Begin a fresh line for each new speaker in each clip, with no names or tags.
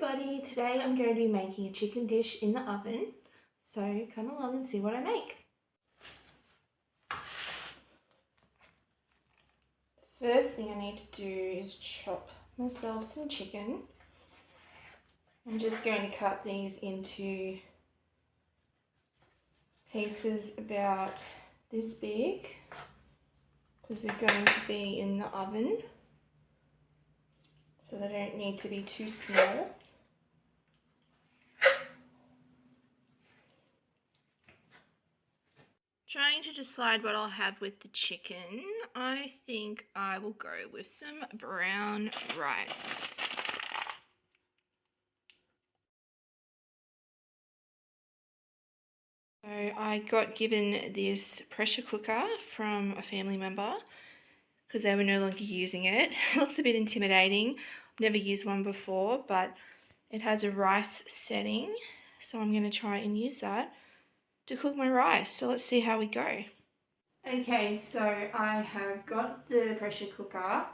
everybody, today I'm going to be making a chicken dish in the oven, so come along and see what I make. First thing I need to do is chop myself some chicken. I'm just going to cut these into pieces about this big because they're going to be in the oven, so they don't need to be too small. Trying to decide what I'll have with the chicken, I think I will go with some brown rice. So I got given this pressure cooker from a family member because they were no longer using it. It looks a bit intimidating. I've never used one before, but it has a rice setting, so I'm going to try and use that to cook my rice. So let's see how we go. Okay, so I have got the pressure cooker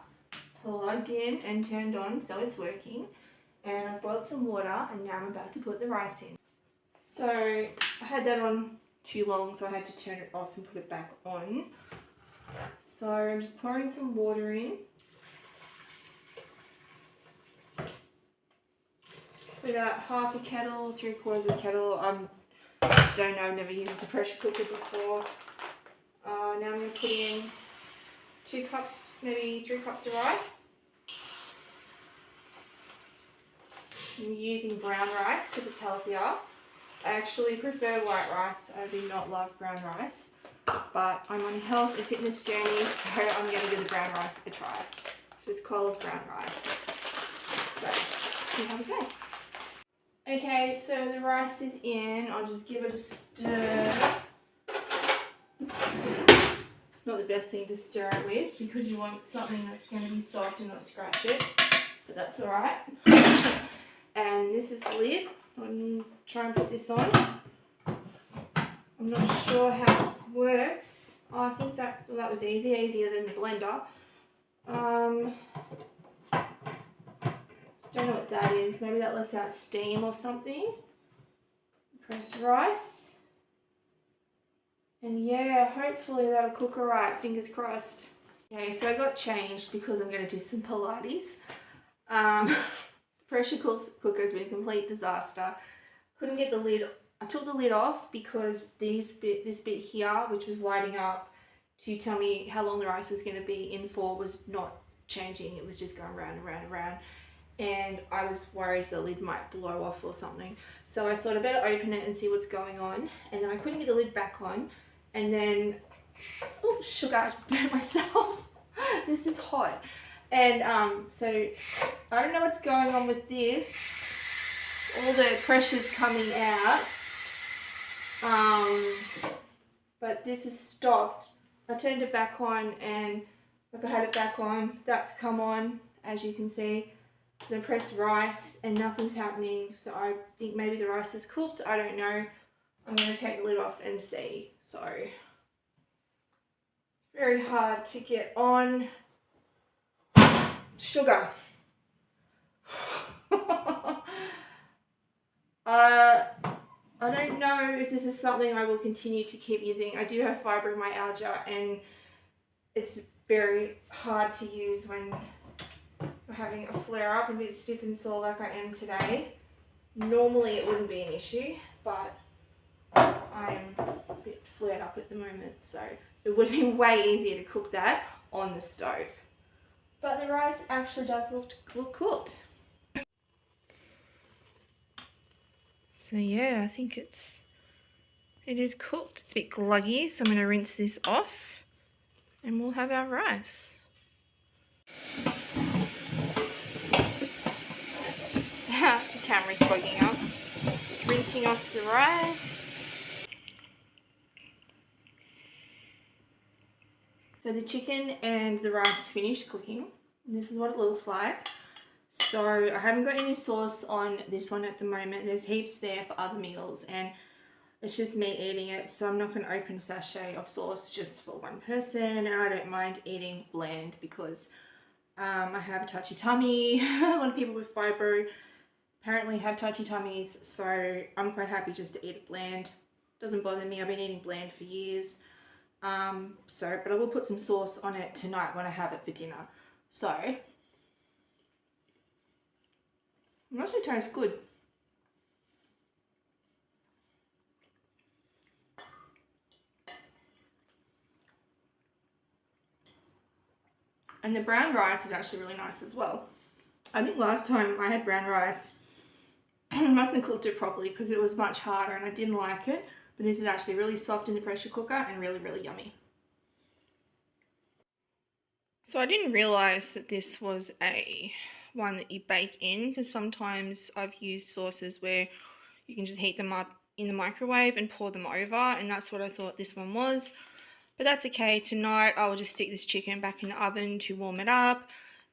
plugged in and turned on, so it's working. And I've boiled some water, and now I'm about to put the rice in. So I had that on too long, so I had to turn it off and put it back on. So I'm just pouring some water in. Put about half a kettle, 3/4 of a kettle. I don't know, I've never used a pressure cooker before. Now I'm going to put in 2 cups, maybe 3 cups of rice. I'm using brown rice because it's healthier. I actually prefer white rice. I do not love brown rice, but I'm on a health and fitness journey, so I'm going to give the brown rice a try. It's just Coles brown rice. So, let's see how we go. Okay, so the rice is in. I'll just give it a stir. It's not the best thing to stir it with because you want something that's going to be soft and not scratch it, but that's alright. And this is the lid. I'm trying to put this on. I'm not sure how it works. Oh, I think that was easier than the blender. Don't know what that is. Maybe that lets out steam or something. Press rice. And yeah, hopefully that'll cook alright. Fingers crossed. Okay, so I got changed because I'm going to do some Pilates. Pressure cooker's been a complete disaster. Couldn't get the lid. I took the lid off because this bit here, which was lighting up to tell me how long the rice was going to be in for, was not changing. It was just going round and round and round. And I was worried the lid might blow off or something. So I thought I better open it and see what's going on. And then I couldn't get the lid back on. And then, oh, sugar, I just burnt myself. This is hot. And so I don't know what's going on with this. All the pressure's coming out. But this is stopped. I turned it back on and look, I had it back on. That's come on, as you can see. Then press rice and nothing's happening. So I think maybe the rice is cooked. I don't know. I'm going to take the lid off and see. So very hard to get on. Sugar. I don't know if this is something I will continue to keep using. I do have fibromyalgia and it's very hard to use when you're having a flare up and a bit stiff and sore like I am today. Normally it wouldn't be an issue, but I'm a bit flared up at the moment, so it would have been way easier to cook that on the stove. But the rice actually does look cooked. So yeah, I think it is cooked. It's a bit gluggy, so I'm going to rinse this off and we'll have our rice. The camera's fogging up. Just rinsing off the rice. So the chicken and the rice finished cooking. This is what it looks like. So I haven't got any sauce on this one at the moment. There's heaps there for other meals and it's just me eating it. So I'm not going to open a sachet of sauce just for one person. And I don't mind eating bland because I have a touchy tummy. A lot of people with fibro apparently have touchy tummies, so I'm quite happy just to eat it bland. Doesn't bother me. I've been eating bland for years. But I will put some sauce on it tonight when I have it for dinner. So, it actually tastes good. And the brown rice is actually really nice as well. I think last time I had brown rice, I mustn't have cooked it properly because it was much harder and I didn't like it. But this is actually really soft in the pressure cooker and really, really yummy. So I didn't realise that this was a one that you bake in, because sometimes I've used sauces where you can just heat them up in the microwave and pour them over, and that's what I thought this one was. But that's okay. Tonight I will just stick this chicken back in the oven to warm it up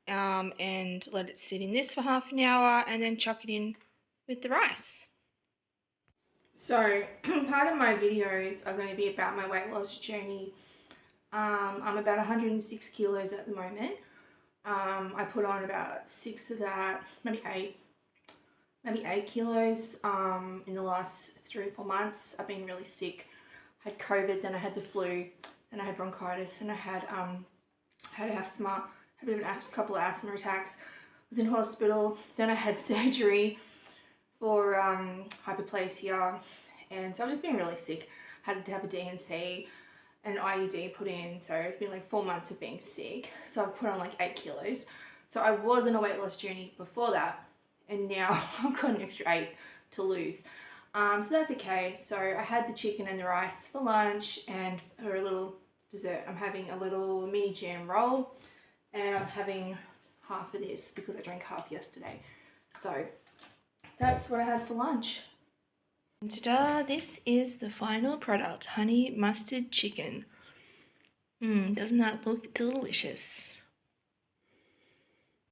and let it sit in this for half an hour and then chuck it in with the rice. So part of my videos are going to be about my weight loss journey. I'm about 106 kilos at the moment. I put on about 6 of that, maybe 8 kilos in the last 3 or 4 months. I've been really sick. I had COVID, then I had the flu, then I had bronchitis, and I had asthma. Had a couple of asthma attacks. Was in hospital. Then I had surgery for hyperplasia, and so I've just been really sick. Had to have a DNC, an IUD put in, so it's been like 4 months of being sick. So I've put on like 8 kilos. So I was on a weight loss journey before that, and now I've got an extra 8 to lose. So that's okay. So I had the chicken and the rice for lunch, and for a little dessert I'm having a little mini jam roll, and I'm having half of this because I drank half yesterday. So that's what I had for lunch. And ta-da, this is the final product, honey mustard chicken. Doesn't that look delicious?